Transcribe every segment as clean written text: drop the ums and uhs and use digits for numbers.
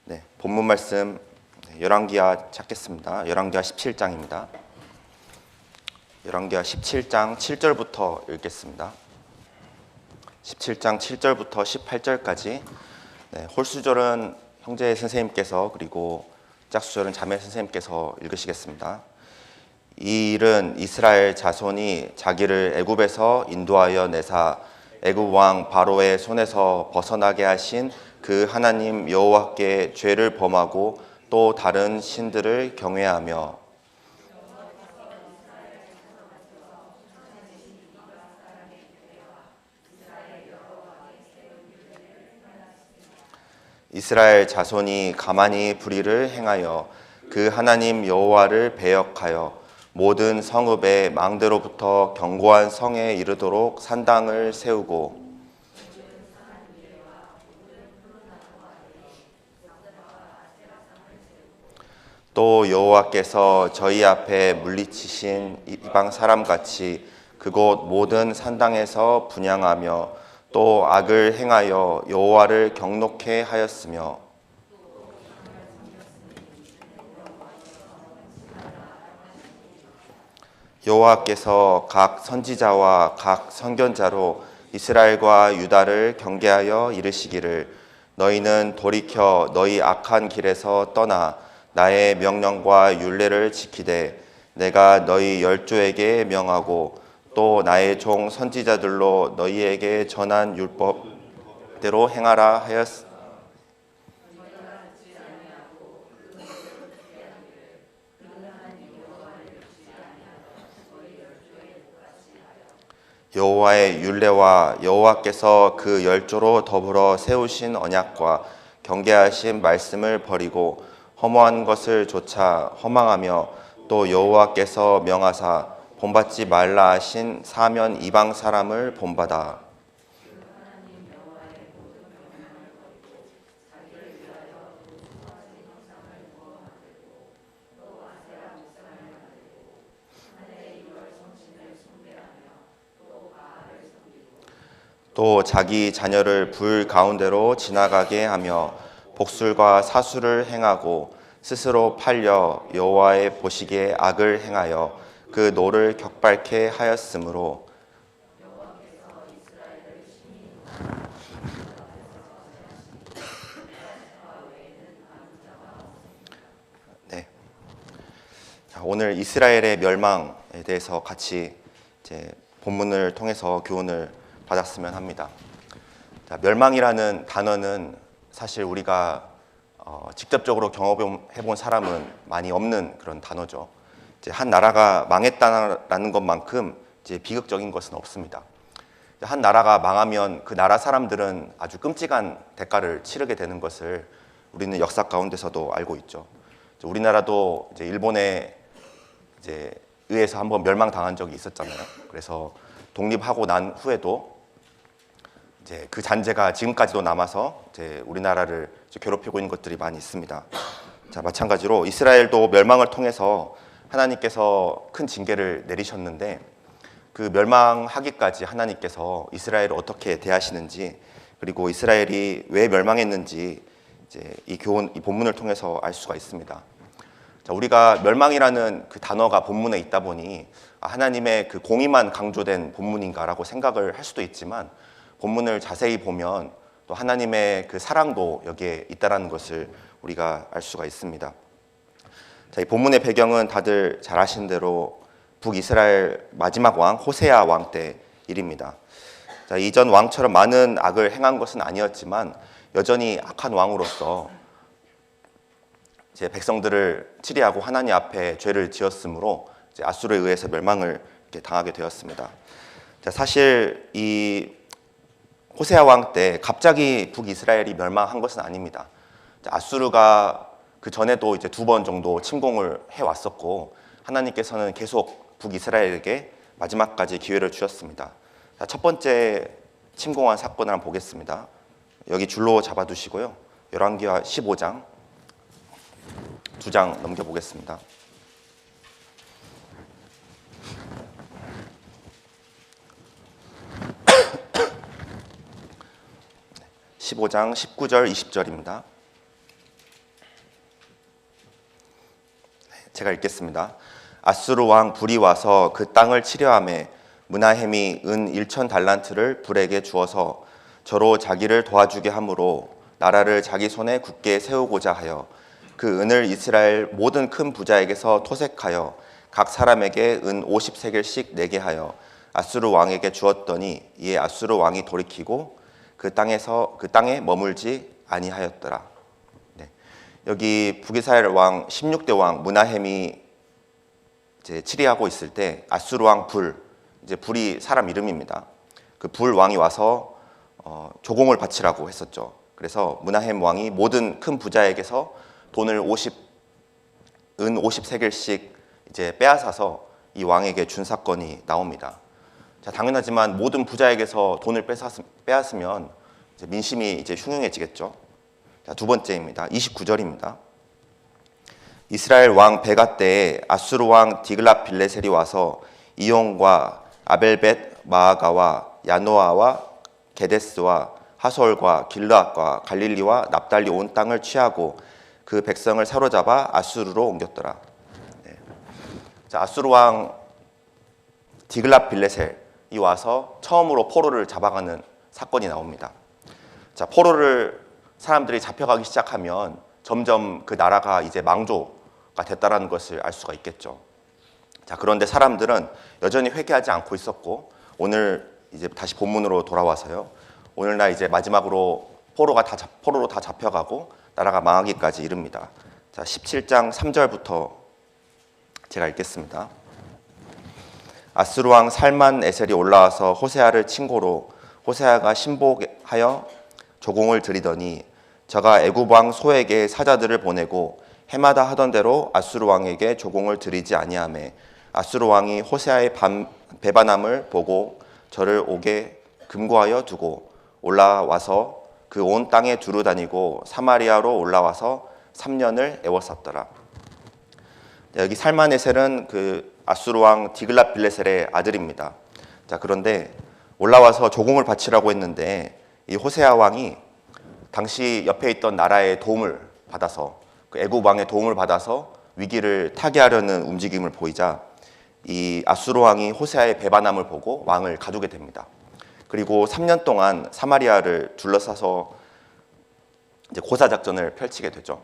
네, 본문 말씀 열왕기하 찾겠습니다. 열왕기하 17장입니다. 열왕기하 17장 7절부터 읽겠습니다. 17장 7절부터 18절까지. 홀수절은 형제 선생님께서, 그리고 짝수절은 자매 선생님께서 읽으시겠습니다. 이 일은 이스라엘 자손이 자기를 애굽에서 인도하여 내사 애굽 왕 바로의 손에서 벗어나게 하신 그 하나님 여호와께 죄를 범하고 또 다른 신들을 경외하며 이스라엘 자손이 가만히 불의를 행하여 그 하나님 여호와를 배역하여 모든 성읍의 망대로부터 견고한 성에 이르도록 산당을 세우고 또 여호와께서 저희 앞에 물리치신 이방 사람같이 그곳 모든 산당에서 분향하며 또 악을 행하여 여호와를 경노케 하였으며 여호와께서 각 선지자와 각 선견자로 이스라엘과 유다를 경계하여 이르시기를 너희는 돌이켜 너희 악한 길에서 떠나 나의 명령과 율례를 지키되 내가 너희 열조에게 명하고 또 나의 종 선지자들로 너희에게 전한 율법대로 행하라 하였으니 여호와의 율례와 여호와께서 그 열조로 더불어 세우신 언약과 경계하신 말씀을 버리고 허무한 것을 조차 허망하며 또 여호와께서 명하사 본받지 말라 하신 사면 이방 사람을 본받아 또 자기 자녀를 불 가운데로 지나가게 하며 복술과 사수를 행하고 스스로 팔려 여호와의 보시기에 악을 행하여 그 노를 격발케 하였으므로 오늘 이스라엘의 멸망에 대해서 같이 이제 본문을 통해서 교훈을 받았으면 합니다. 멸망이라는 단어는 사실 우리가 직접적으로 경험해본 사람은 많이 없는 그런 단어죠. 이제 한 나라가 망했다는 것만큼 이제 비극적인 것은 없습니다. 한 나라가 망하면 그 나라 사람들은 아주 끔찍한 대가를 치르게 되는 것을 우리는 역사 가운데서도 알고 있죠. 우리나라도 이제 일본에 이제 의해서 한번 멸망당한 적이 있었잖아요. 그래서 독립하고 난 후에도 이제 그 잔재가 지금까지도 남아서 이제 우리나라를 괴롭히고 있는 것들이 많이 있습니다. 자, 마찬가지로 이스라엘도 멸망을 통해서 하나님께서 큰 징계를 내리셨는데 그 멸망하기까지 하나님께서 이스라엘을 어떻게 대하시는지, 그리고 이스라엘이 왜 멸망했는지 이제 이 본문을 통해서 알 수가 있습니다. 자, 우리가 멸망이라는 그 단어가 본문에 있다 보니 하나님의 그 공의만 강조된 본문인가라고 생각을 할 수도 있지만 본문을 자세히 보면 또 하나님의 그 사랑도 여기에 있다라는 것을 우리가 알 수가 있습니다. 자, 이 본문의 배경은 다들 잘 아시는 대로 북이스라엘 마지막 왕 호세아 왕 때 일입니다. 자, 이전 왕처럼 많은 악을 행한 것은 아니었지만 여전히 악한 왕으로서 이제 백성들을 치리하고 하나님 앞에 죄를 지었으므로 이제 아수르에 의해서 멸망을 이렇게 당하게 되었습니다. 자, 사실 이 호세아 왕 때 갑자기 북이스라엘이 멸망한 것은 아닙니다. 아수르가 그 전에도 이제 2번 정도 침공을 해왔었고 하나님께서는 계속 북이스라엘에게 마지막까지 기회를 주셨습니다. 자, 첫 번째 침공한 사건을 한번 보겠습니다. 여기 줄로 잡아두시고요. 열왕기하 15장 2장 넘겨보겠습니다. 15장 19절 20절입니다. 제가 읽겠습니다. 아수르 왕 불이 와서 그 땅을 치려하매 므나헴이 은 1천 달란트를 불에게 주어서 저로 자기를 도와주게 하므로 나라를 자기 손에 굳게 세우고자 하여 그 은을 이스라엘 모든 큰 부자에게서 토색하여 각 사람에게 은 50세겔씩 내게 하여 아수르 왕에게 주었더니 이에 아수르 왕이 돌이키고 그 땅에 머물지 아니하였더라. 네. 여기 북이스라엘 왕 16대 왕 므나헴이 이제 치리하고 있을 때 아수르 왕 이제 불이 사람 이름입니다. 그 불 왕이 와서 조공을 바치라고 했었죠. 그래서 므나헴 왕이 모든 큰 부자에게서 돈을 은 50세겔씩 이제 빼앗아서 이 왕에게 준 사건이 나옵니다. 자, 당연하지만 모든 부자에게서 돈을 빼앗으면 이제 민심이 이제 흉흉해지겠죠. 자, 두 번째입니다. 29절입니다. 이스라엘 왕 베가 때에 아수르 왕 디글랏빌레셀이 와서 이용과 아벨벳 마아가와 야노아와 게데스와 하솔과 길르앗과 갈릴리와 납달리 온 땅을 취하고 그 백성을 사로잡아 아수르로 옮겼더라. 네. 자, 아수르 왕 디글랏빌레셀이 와서 처음으로 포로를 잡아가는 사건이 나옵니다. 자, 포로를 사람들이 잡혀가기 시작하면 점점 그 나라가 이제 망조가 됐다라는 것을 알 수가 있겠죠. 자, 그런데 사람들은 여전히 회개하지 않고 있었고 오늘 이제 다시 본문으로 돌아와서요. 오늘날 이제 마지막으로 포로로 다 잡혀가고 나라가 망하기까지 이릅니다. 자, 17장 3절부터 제가 읽겠습니다. 아수르 왕 살만 에셀이 올라와서 호세아를 친고로 호세아가 신복하여 조공을 드리더니 저가 애굽 왕 소에게 사자들을 보내고 해마다 하던 대로 아수르 왕에게 조공을 드리지 아니하매 아수르 왕이 호세아의 배반함을 보고 저를 오게 금고하여 두고 올라와서 그 온 땅에 두루 다니고 사마리아로 올라와서 3년을 애워쌌더라. 여기 살만에셀은 그 아수르 왕 디글랏빌레셀의 아들입니다. 자, 그런데 올라와서 조공을 바치라고 했는데 이 호세아 왕이 당시 옆에 있던 나라의 도움을 받아서 그 애굽 왕의 도움을 받아서 위기를 타개하려는 움직임을 보이자 이 아수르 왕이 호세아의 배반함을 보고 왕을 가두게 됩니다. 그리고 3년 동안 사마리아를 둘러싸서 이제 고사 작전을 펼치게 되죠.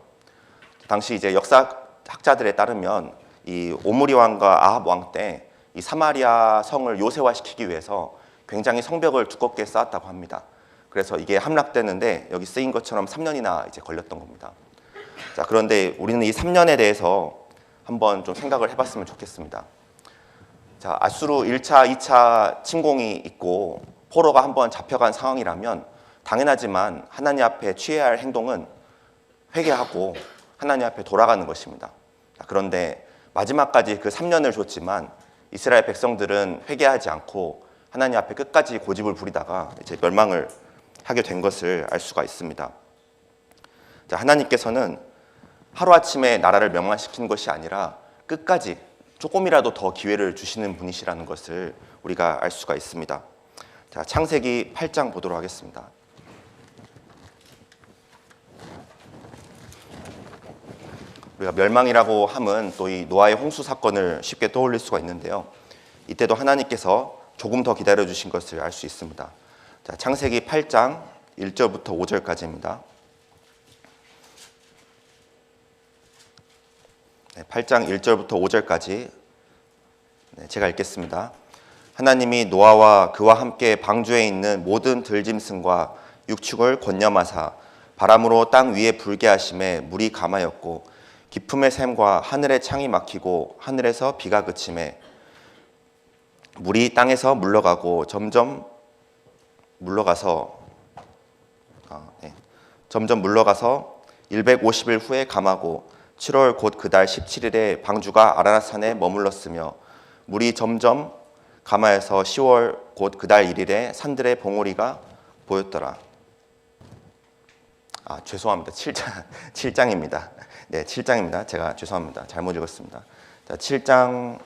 당시 이제 역사학자들에 따르면 이 오므리 왕과 아합 왕 때 이 사마리아 성을 요새화시키기 위해서 굉장히 성벽을 두껍게 쌓았다고 합니다. 그래서 이게 함락되는데 여기 쓰인 것처럼 3년이나 이제 걸렸던 겁니다. 자, 그런데 우리는 이 3년에 대해서 한번 좀 생각을 해봤으면 좋겠습니다. 자, 아수르 1차, 2차 침공이 있고 포로가 한번 잡혀간 상황이라면 당연하지만 하나님 앞에 취해야 할 행동은 회개하고 하나님 앞에 돌아가는 것입니다. 자, 그런데 마지막까지 그 3년을 줬지만 이스라엘 백성들은 회개하지 않고 하나님 앞에 끝까지 고집을 부리다가 이제 멸망을 하게 된 것을 알 수가 있습니다. 자, 하나님께서는 하루아침에 나라를 멸망시킨 것이 아니라 끝까지 조금이라도 더 기회를 주시는 분이시라는 것을 우리가 알 수가 있습니다. 자, 창세기 8장 보도록 하겠습니다. 우리가 멸망이라고 함은 또 이 노아의 홍수 사건을 쉽게 떠올릴 수가 있는데요. 이때도 하나님께서 조금 더 기다려 주신 것을 알 수 있습니다. 자, 창세기 8장 1절부터 5절까지입니다. 네, 8장 1절부터 5절까지 제가 읽겠습니다. 하나님이 노아와 그와 함께 방주에 있는 모든 들짐승과 육축을 권념하사 바람으로 땅 위에 불게 하심에 물이 감하였고 깊음의 샘과 하늘의 창이 막히고 하늘에서 비가 그치매 물이 땅에서 물러가고 점점 물러가서 150일 후에 감하고 7월 곧 그달 17일에 방주가 아라랏산에 머물렀으며 물이 점점 감하여서 10월 곧 그달 1일에 산들의 봉우리가 보였더라. 죄송합니다. 7장입니다. 네, 7장입니다. 제가 죄송합니다. 잘못 읽었습니다. 자, 7장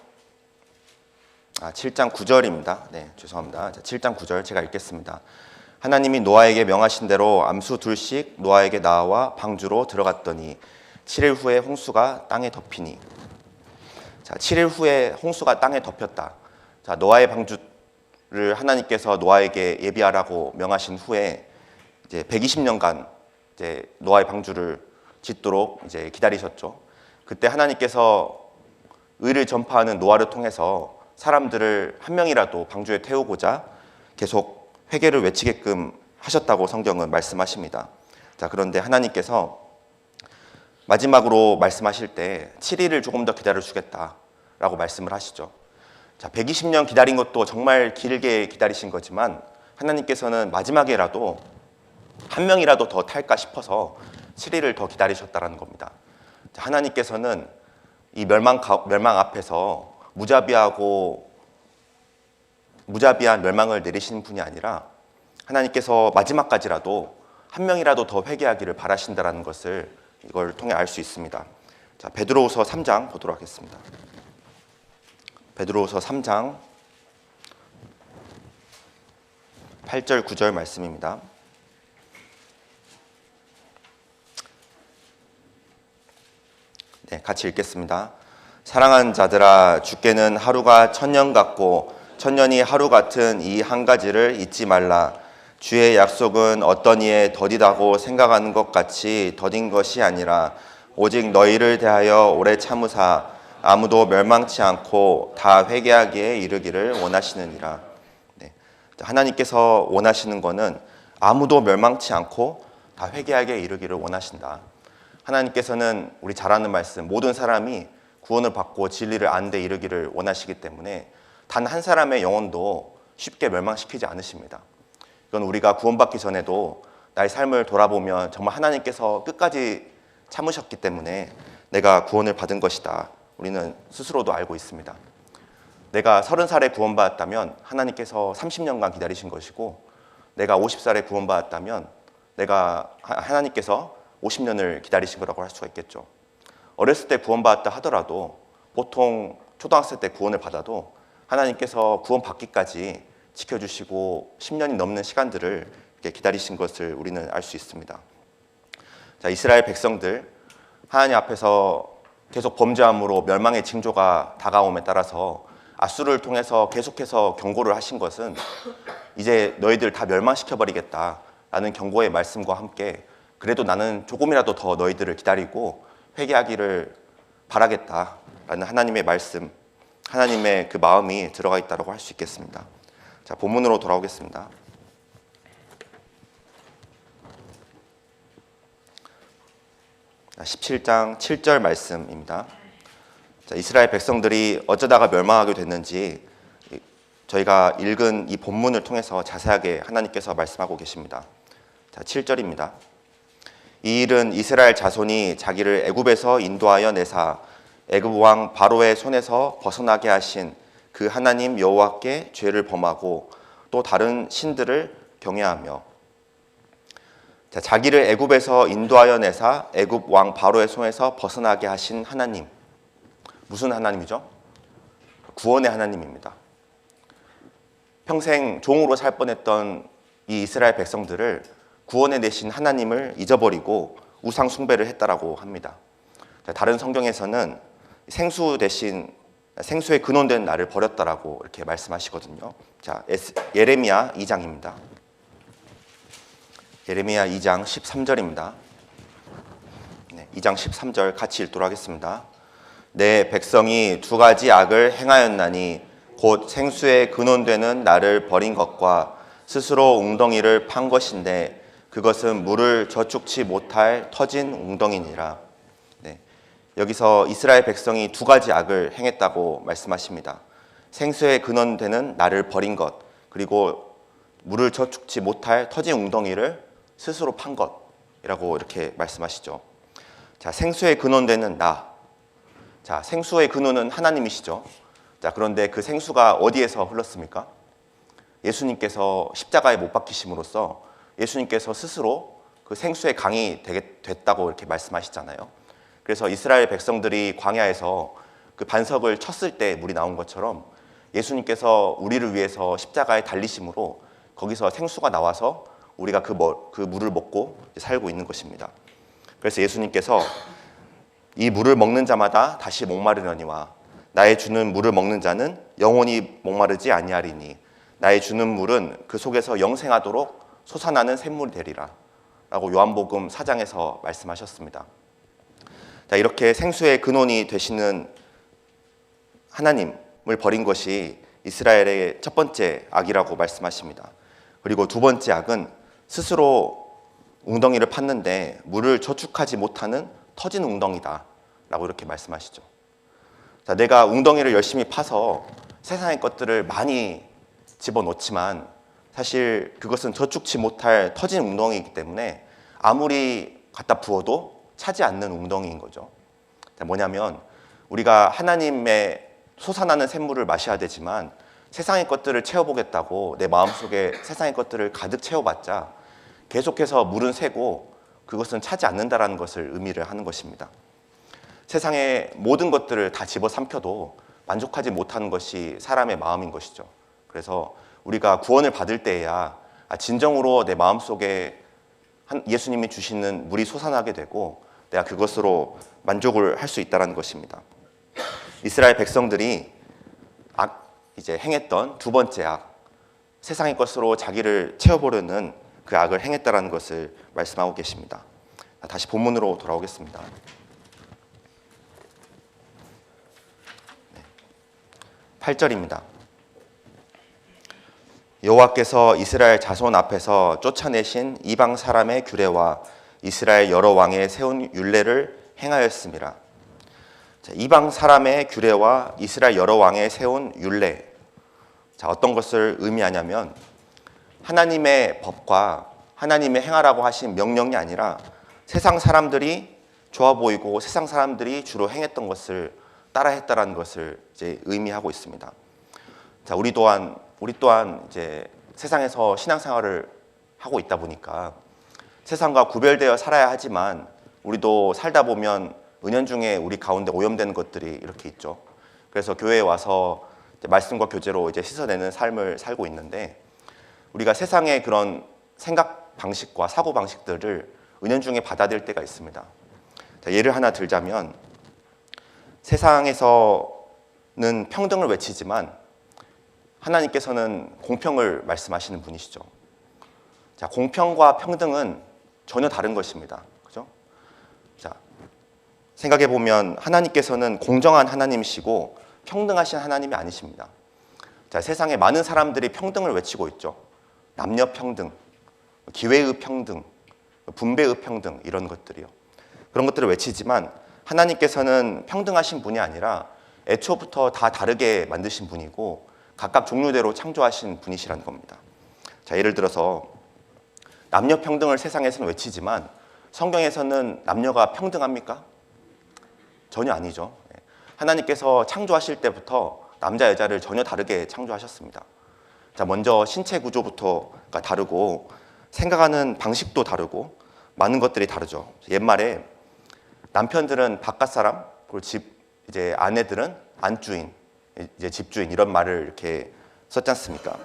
9절입니다. 네, 죄송합니다. 자, 7장 9절 제가 읽겠습니다. 하나님이 노아에게 명하신 대로 암수 둘씩 노아에게 나와 방주로 들어갔더니 7일 후에 홍수가 땅에 덮이니. 자, 7일 후에 홍수가 땅에 덮였다. 자, 노아의 방주를 하나님께서 노아에게 예비하라고 명하신 후에 이제 120년간 이제 노아의 방주를 짓도록 이제 기다리셨죠. 그때 하나님께서 의를 전파하는 노아를 통해서 사람들을 한 명이라도 방주에 태우고자 계속 회개를 외치게끔 하셨다고 성경은 말씀하십니다. 자, 그런데 하나님께서 마지막으로 말씀하실 때 7일을 조금 더 기다려 주겠다라고 말씀을 하시죠. 자, 120년 기다린 것도 정말 길게 기다리신 거지만 하나님께서는 마지막에라도 한 명이라도 더 탈까 싶어서 7일을 더 기다리셨다는 겁니다. 자, 하나님께서는 이 멸망 앞에서 무자비한 멸망을 내리시는 분이 아니라 하나님께서 마지막까지라도 한 명이라도 더 회개하기를 바라신다는 것을 이걸 통해 알 수 있습니다. 자, 베드로후서 3장 보도록 하겠습니다. 베드로후서 3장 8절 9절 말씀입니다. 네, 같이 읽겠습니다. 사랑하는 자들아, 주께는 하루가 천년 같고 천년이 하루 같은 이 한 가지를 잊지 말라. 주의 약속은 어떤 이에 더디다고 생각하는 것 같이 더딘 것이 아니라 오직 너희를 대하여 오래 참으사 아무도 멸망치 않고 다 회개하기에 이르기를 원하시느니라. 네. 하나님께서 원하시는 것은 아무도 멸망치 않고 다 회개하기에 이르기를 원하신다. 하나님께서는 우리 잘 아는 말씀, 모든 사람이 구원을 받고 진리를 아는 데 이르기를 원하시기 때문에 단 한 사람의 영혼도 쉽게 멸망시키지 않으십니다. 이건 우리가 구원받기 전에도 나의 삶을 돌아보면 정말 하나님께서 끝까지 참으셨기 때문에 내가 구원을 받은 것이다. 우리는 스스로도 알고 있습니다. 내가 30살에 구원받았다면 하나님께서 30년간 기다리신 것이고, 내가 50살에 구원받았다면 하나님께서 50년을 기다리신 거라고 할 수가 있겠죠. 어렸을 때 구원받았다 하더라도 보통 초등학생 때 구원을 받아도 하나님께서 구원받기까지 지켜주시고 10년이 넘는 시간들을 이렇게 기다리신 것을 우리는 알 수 있습니다. 자, 이스라엘 백성들 하나님 앞에서 계속 범죄함으로 멸망의 징조가 다가옴에 따라서 아수르를 통해서 계속해서 경고를 하신 것은 이제 너희들 다 멸망시켜버리겠다라는 경고의 말씀과 함께 그래도 나는 조금이라도 더 너희들을 기다리고 회개하기를 바라겠다라는 하나님의 말씀, 하나님의 그 마음이 들어가 있다고 할 수 있겠습니다. 자, 본문으로 돌아오겠습니다. 자, 17장 7절 말씀입니다. 자, 이스라엘 백성들이 어쩌다가 멸망하게 됐는지 저희가 읽은 이 본문을 통해서 자세하게 하나님께서 말씀하고 계십니다. 자, 7절입니다. 이 일은 이스라엘 자손이 자기를 애굽에서 인도하여 내사 애굽 왕 바로의 손에서 벗어나게 하신 그 하나님 여호와께 죄를 범하고 또 다른 신들을 경외하며. 자, 자기를 애굽에서 인도하여 내사 애굽 왕 바로의 손에서 벗어나게 하신 하나님. 무슨 하나님이죠? 구원의 하나님입니다. 평생 종으로 살 뻔했던 이 이스라엘 백성들을 구원해 내신 하나님을 잊어버리고 우상 숭배를 했다라고 합니다. 자, 다른 성경에서는 생수 대신 생수의 근원된 나를 버렸다라고 이렇게 말씀하시거든요. 자, 예레미야 2장입니다. 예레미야 2장 13절입니다. 네, 2장 13절 같이 읽도록 하겠습니다. 내 백성이 두 가지 악을 행하였나니 곧 생수의 근원되는 나를 버린 것과 스스로 웅덩이를 판 것인데 그것은 물을 저축치 못할 터진 웅덩이니라. 네, 여기서 이스라엘 백성이 두 가지 악을 행했다고 말씀하십니다. 생수의 근원되는 나를 버린 것, 그리고 물을 저축치 못할 터진 웅덩이를 스스로 판 것이라고 이렇게 말씀하시죠. 자, 생수의 근원되는 나. 자, 생수의 근원은 하나님이시죠. 자, 그런데 그 생수가 어디에서 흘렀습니까? 예수님께서 십자가에 못 박히심으로써 예수님께서 스스로 그 생수의 강이 됐다고 이렇게 말씀하시잖아요. 그래서 이스라엘 백성들이 광야에서 그 반석을 쳤을 때 물이 나온 것처럼 예수님께서 우리를 위해서 십자가에 달리심으로 거기서 생수가 나와서 우리가 그 물을 먹고 살고 있는 것입니다. 그래서 예수님께서 이 물을 먹는 자마다 다시 목마르려니와 나의 주는 물을 먹는 자는 영원히 목마르지 아니하리니 나의 주는 물은 그 속에서 영생하도록 솟아나는 샘물이 되리라 라고 요한복음 4장에서 말씀하셨습니다. 자, 이렇게 생수의 근원이 되시는 하나님을 버린 것이 이스라엘의 첫 번째 악이라고 말씀하십니다. 그리고 두 번째 악은 스스로 웅덩이를 팠는데 물을 저축하지 못하는 터진 웅덩이다 라고 이렇게 말씀하시죠. 자, 내가 웅덩이를 열심히 파서 세상의 것들을 많이 집어넣지만 사실 그것은 저축치 못할 터진 웅덩이이기 때문에 아무리 갖다 부어도 차지 않는 웅덩이인 거죠. 자, 뭐냐면 우리가 하나님의 솟아나는 샘물을 마셔야 되지만 세상의 것들을 채워보겠다고 내 마음속에 세상의 것들을 가득 채워봤자 계속해서 물은 새고 그것은 차지 않는다라는 것을 의미를 하는 것입니다. 세상의 모든 것들을 다 집어삼켜도 만족하지 못하는 것이 사람의 마음인 것이죠. 그래서 우리가 구원을 받을 때에야 진정으로 내 마음속에 예수님이 주시는 물이 솟아나게 되고 내가 그것으로 만족을 할 수 있다는 것입니다. 이스라엘 백성들이 이제 행했던 두 번째 악, 세상의 것으로 자기를 채워보려는 그 악을 행했다는 것을 말씀하고 계십니다. 다시 본문으로 돌아오겠습니다. 8절입니다. 여호와께서 이스라엘 자손 앞에서 쫓아내신 이방 사람의 규례와 이스라엘 여러 왕에 세운 율례를 행하였습니다. 자, 이방 사람의 규례와 이스라엘 여러 왕에 세운 율례. 자, 어떤 것을 의미하냐면 하나님의 법과 하나님의 행하라고 하신 명령이 아니라 세상 사람들이 좋아 보이고 세상 사람들이 주로 행했던 것을 따라했다라는 것을 이제 의미하고 있습니다. 자, 우리 또한 이제 세상에서 신앙생활을 하고 있다 보니까 세상과 구별되어 살아야 하지만 우리도 살다 보면 은연중에 우리 가운데 오염되는 것들이 이렇게 있죠. 그래서 교회에 와서 말씀과 교제로 이제 씻어내는 삶을 살고 있는데 우리가 세상의 그런 생각 방식과 사고 방식들을 은연중에 받아들일 때가 있습니다. 자, 예를 하나 들자면 세상에서는 평등을 외치지만 하나님께서는 공평을 말씀하시는 분이시죠. 자, 공평과 평등은 전혀 다른 것입니다. 그죠? 자, 생각해 보면 하나님께서는 공정한 하나님이시고 평등하신 하나님이 아니십니다. 자, 세상에 많은 사람들이 평등을 외치고 있죠. 남녀 평등, 기회의 평등, 분배의 평등 이런 것들이요. 그런 것들을 외치지만 하나님께서는 평등하신 분이 아니라 애초부터 다 다르게 만드신 분이고 각각 종류대로 창조하신 분이시라는 겁니다. 자, 예를 들어서 남녀 평등을 세상에서는 외치지만 성경에서는 남녀가 평등합니까? 전혀 아니죠. 하나님께서 창조하실 때부터 남자 여자를 전혀 다르게 창조하셨습니다. 자, 먼저 신체 구조부터가 다르고 생각하는 방식도 다르고 많은 것들이 다르죠. 옛말에 남편들은 바깥 사람, 그리고 이제 아내들은 안주인, 이제 집주인 이런 말을 이렇게 썼지 않습니까?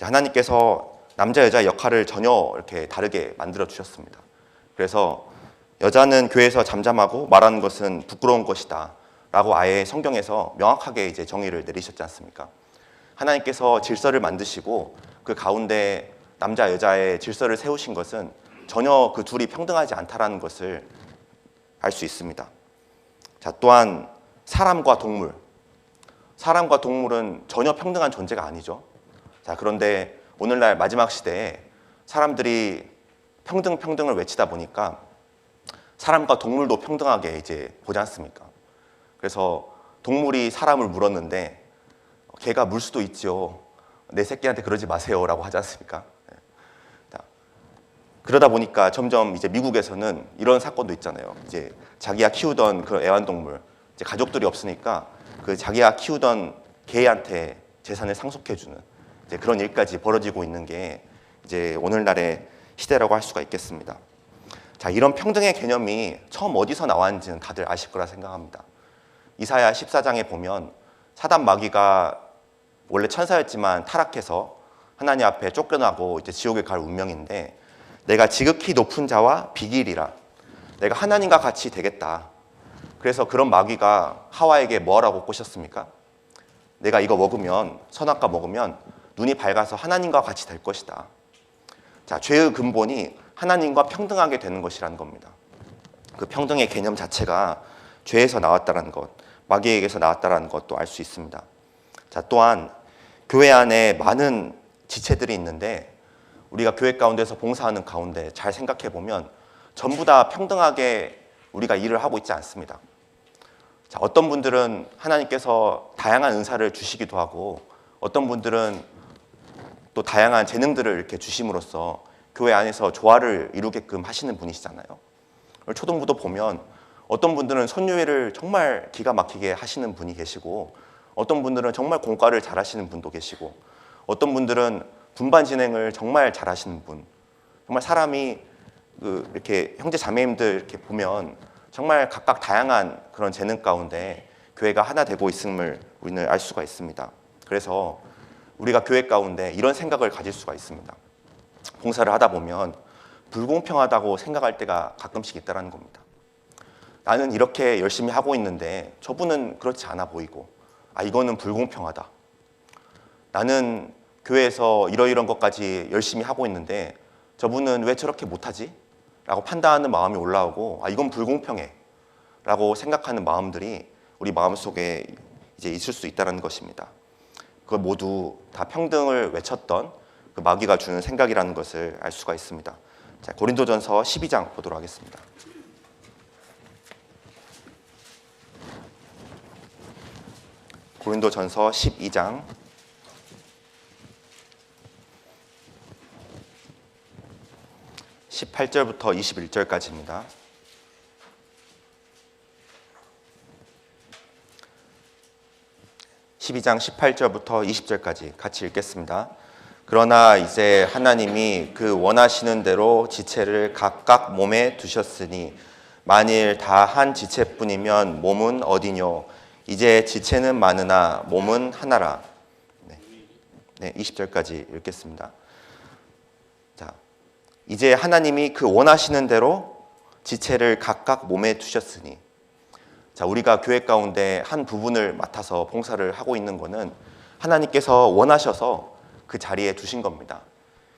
하나님께서 남자 여자의 역할을 전혀 이렇게 다르게 만들어 주셨습니다. 그래서 여자는 교회에서 잠잠하고 말하는 것은 부끄러운 것이다 라고 아예 성경에서 명확하게 이제 정의를 내리셨지 않습니까? 하나님께서 질서를 만드시고 그 가운데 남자 여자의 질서를 세우신 것은 전혀 그 둘이 평등하지 않다라는 것을 알 수 있습니다. 자, 또한 사람과 동물은 전혀 평등한 존재가 아니죠. 자, 그런데 오늘날 마지막 시대에 사람들이 평등을 외치다 보니까 사람과 동물도 평등하게 이제 보지 않습니까? 그래서 동물이 사람을 물었는데 개가 물 수도 있죠. 내 새끼한테 그러지 마세요라고 하지 않습니까? 자, 그러다 보니까 점점 이제 미국에서는 이런 사건도 있잖아요. 이제 자기가 키우던 그 애완동물, 이제 가족들이 없으니까 그 자기가 키우던 개한테 재산을 상속해주는 이제 그런 일까지 벌어지고 있는 게 이제 오늘날의 시대라고 할 수가 있겠습니다. 자, 이런 평등의 개념이 처음 어디서 나왔는지는 다들 아실 거라 생각합니다. 이사야 14장에 보면 사단 마귀가 원래 천사였지만 타락해서 하나님 앞에 쫓겨나고 이제 지옥에 갈 운명인데 내가 지극히 높은 자와 비길이라 내가 하나님과 같이 되겠다. 그래서 그런 마귀가 하와에게 뭐라고 꼬셨습니까? 내가 이거 먹으면, 선악과 먹으면 눈이 밝아서 하나님과 같이 될 것이다. 자, 죄의 근본이 하나님과 평등하게 되는 것이라는 겁니다. 그 평등의 개념 자체가 죄에서 나왔다는 것, 마귀에게서 나왔다는 것도 알 수 있습니다. 자, 또한 교회 안에 많은 지체들이 있는데 우리가 교회 가운데서 봉사하는 가운데 잘 생각해 보면 전부 다 평등하게 우리가 일을 하고 있지 않습니다. 자, 어떤 분들은 하나님께서 다양한 은사를 주시기도 하고 어떤 분들은 또 다양한 재능들을 이렇게 주심으로써 교회 안에서 조화를 이루게끔 하시는 분이시잖아요. 초등부도 보면 어떤 분들은 선교회를 정말 기가 막히게 하시는 분이 계시고 어떤 분들은 정말 공과를 잘하시는 분도 계시고 어떤 분들은 분반 진행을 정말 잘하시는 분, 정말 사람이 이렇게 형제 자매님들 이렇게 보면 정말 각각 다양한 그런 재능 가운데 교회가 하나 되고 있음을 우리는 알 수가 있습니다. 그래서 우리가 교회 가운데 이런 생각을 가질 수가 있습니다. 봉사를 하다 보면 불공평하다고 생각할 때가 가끔씩 있다는 겁니다. 나는 이렇게 열심히 하고 있는데 저분은 그렇지 않아 보이고 이거는 불공평하다. 나는 교회에서 이러이런 것까지 열심히 하고 있는데 저분은 왜 저렇게 못하지? 라고 판단하는 마음이 올라오고 이건 불공평해 라고 생각하는 마음들이 우리 마음속에 이제 있을 수 있다는 것입니다. 그걸 모두 다 평등을 외쳤던 그 마귀가 주는 생각이라는 것을 알 수가 있습니다. 자, 고린도전서 12장 보도록 하겠습니다. 고린도전서 12장 18절부터 21절까지입니다. 12장 18절부터 20절까지 같이 읽겠습니다. 그러나 이제 하나님이 그 원하시는 대로 지체를 각각 몸에 두셨으니 만일 다 한 지체뿐이면 몸은 어디뇨? 이제 지체는 많으나 몸은 하나라. 네, 20절까지 읽겠습니다. 자, 이제 하나님이 그 원하시는 대로 지체를 각각 몸에 두셨으니, 자, 우리가 교회 가운데 한 부분을 맡아서 봉사를 하고 있는 것은 하나님께서 원하셔서 그 자리에 두신 겁니다.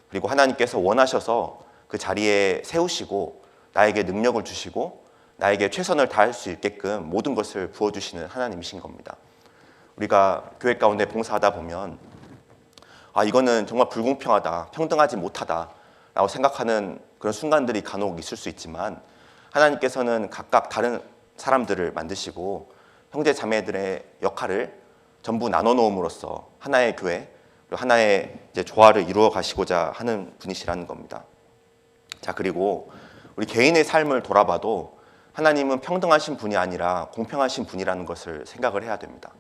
그리고 하나님께서 원하셔서 그 자리에 세우시고 나에게 능력을 주시고 나에게 최선을 다할 수 있게끔 모든 것을 부어주시는 하나님이신 겁니다. 우리가 교회 가운데 봉사하다 보면 이거는 정말 불공평하다, 평등하지 못하다 라고 생각하는 그런 순간들이 간혹 있을 수 있지만 하나님께서는 각각 다른 사람들을 만드시고 형제 자매들의 역할을 전부 나눠 놓음으로써 하나의 교회, 하나의 이제 조화를 이루어 가시고자 하는 분이시라는 겁니다. 자, 그리고 우리 개인의 삶을 돌아봐도 하나님은 평등하신 분이 아니라 공평하신 분이라는 것을 생각을 해야 됩니다.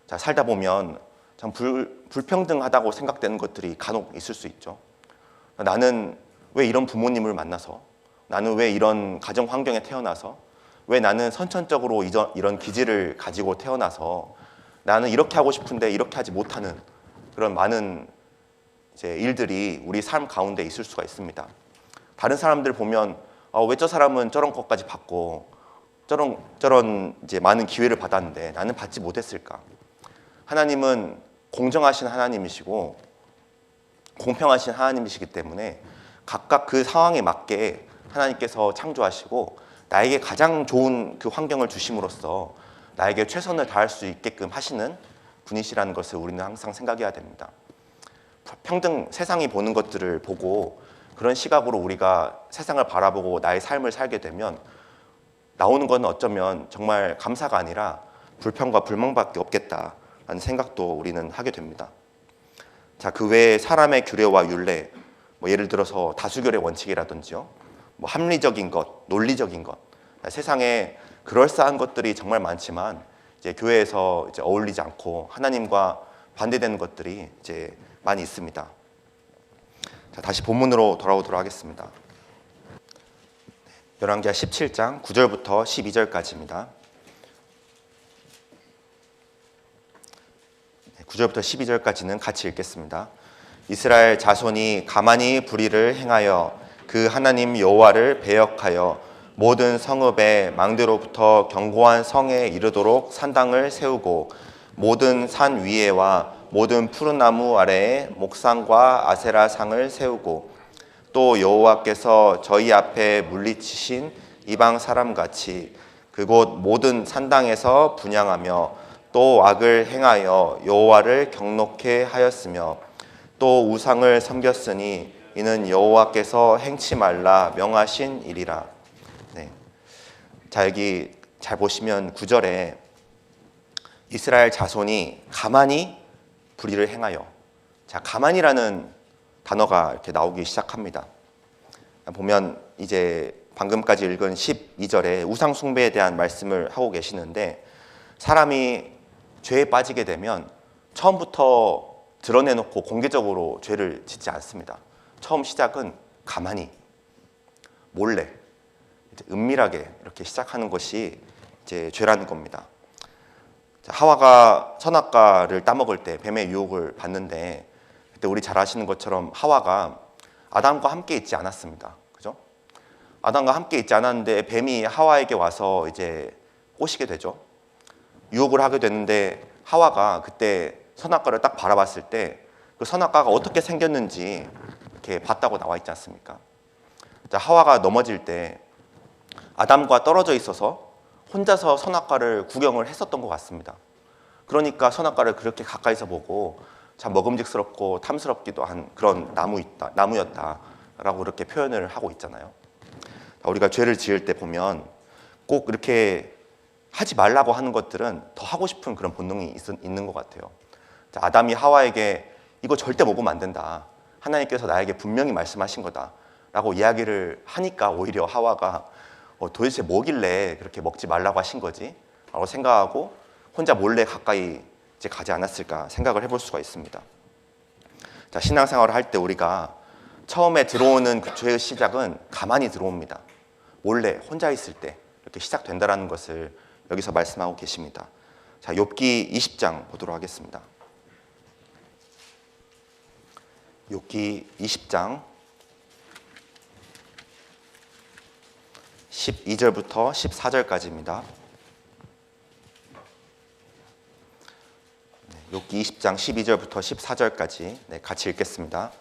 자, 살다 보면 참 불평등하다고 생각되는 것들이 간혹 있을 수 있죠. 나는 왜 이런 부모님을 만나서, 나는 왜 이런 가정 환경에 태어나서, 왜 나는 선천적으로 이런 기질을 가지고 태어나서 나는 이렇게 하고 싶은데 이렇게 하지 못하는 그런 많은 이제 일들이 우리 삶 가운데 있을 수가 있습니다. 다른 사람들 보면 왜 저 사람은 저런 것까지 받고 저런 이제 많은 기회를 받았는데 나는 받지 못했을까? 하나님은 공정하신 하나님이시고 공평하신 하나님이시기 때문에 각각 그 상황에 맞게 하나님께서 창조하시고 나에게 가장 좋은 그 환경을 주심으로써 나에게 최선을 다할 수 있게끔 하시는 분이시라는 것을 우리는 항상 생각해야 됩니다. 평등, 세상이 보는 것들을 보고 그런 시각으로 우리가 세상을 바라보고 나의 삶을 살게 되면 나오는 건 어쩌면 정말 감사가 아니라 불평과 불만밖에 없겠다라는 생각도 우리는 하게 됩니다. 자, 그 외에 사람의 규례와 율례, 예를 들어서 다수결의 원칙이라든지요, 합리적인 것, 논리적인 것, 세상에 그럴싸한 것들이 정말 많지만 이제 교회에서 이제 어울리지 않고 하나님과 반대되는 것들이 이제 많이 있습니다. 자, 다시 본문으로 돌아오도록 하겠습니다. 열왕기하 17장 9절부터 12절까지입니다. 9절부터 12절까지는 같이 읽겠습니다. 이스라엘 자손이 가만히 불의를 행하여 그 하나님 여호와를 배역하여 모든 성읍에 망대로부터 견고한 성에 이르도록 산당을 세우고 모든 산 위에와 모든 푸른 나무 아래에 목상과 아세라 상을 세우고 또 여호와께서 저희 앞에 물리치신 이방 사람같이 그곳 모든 산당에서 분향하며 또 악을 행하여 여호와를 경노케 하였으며 또 우상을 섬겼으니 이는 여호와께서 행치 말라 명하신 일이라. 네. 자, 여기 잘 보시면 9절에 이스라엘 자손이 가만히 불의를 행하여, 자, 가만히라는 단어가 이렇게 나오기 시작합니다. 보면 이제 방금까지 읽은 12절에 우상 숭배에 대한 말씀을 하고 계시는데, 사람이 죄에 빠지게 되면 처음부터 드러내놓고 공개적으로 죄를 짓지 않습니다. 처음 시작은 가만히, 몰래, 은밀하게 이렇게 시작하는 것이 이제 죄라는 겁니다. 하와가 선악과를 따먹을 때 뱀의 유혹을 받는데, 그때 우리 잘 아시는 것처럼 하와가 아담과 함께 있지 않았습니다. 그죠? 아담과 함께 있지 않았는데 뱀이 하와에게 와서 이제 꼬시게 되죠. 유혹을 하게 됐는데 하와가 그때 선악과를 딱 바라봤을 때 그 선악과가 어떻게 생겼는지 이렇게 봤다고 나와 있지 않습니까? 자, 하와가 넘어질 때 아담과 떨어져 있어서 혼자서 선악과를 구경을 했었던 것 같습니다. 그러니까 선악과를 그렇게 가까이서 보고 참 먹음직스럽고 탐스럽기도 한 그런 나무였다라고 이렇게 표현을 하고 있잖아요. 우리가 죄를 지을 때 보면 꼭 이렇게 하지 말라고 하는 것들은 더 하고 싶은 그런 본능이 있는 것 같아요. 자, 아담이 하와에게 이거 절대 먹으면 안 된다, 하나님께서 나에게 분명히 말씀하신 거다라고 이야기를 하니까 오히려 하와가 도대체 뭐길래 그렇게 먹지 말라고 하신 거지? 라고 생각하고 혼자 몰래 가까이 이제 가지 않았을까 생각을 해볼 수가 있습니다. 자, 신앙생활을 할 때 우리가 처음에 들어오는 그 죄의 시작은 가만히 들어옵니다. 몰래 혼자 있을 때 이렇게 시작된다는 것을 여기서 말씀하고 계십니다. 자, 욥기 20장 보도록 하겠습니다. 욥기 20장 12절부터 14절까지입니다. 욥기 20장 12절부터 14절까지 같이 읽겠습니다.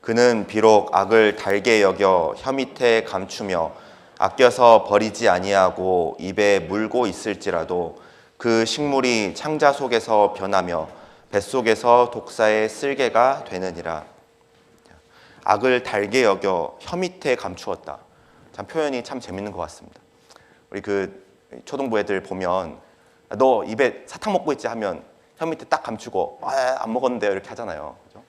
그는 비록 악을 달게 여겨 혀 밑에 감추며 아껴서 버리지 아니하고 입에 물고 있을지라도 그 식물이 창자 속에서 변하며 뱃속에서 독사의 쓸개가 되느니라. 악을 달게 여겨 혀 밑에 감추었다. 참 표현이 참 재밌는 것 같습니다. 우리 그 초등부 애들 보면 너 입에 사탕 먹고 있지 하면 혀 밑에 딱 감추고 안 먹었는데요 이렇게 하잖아요. 그죠?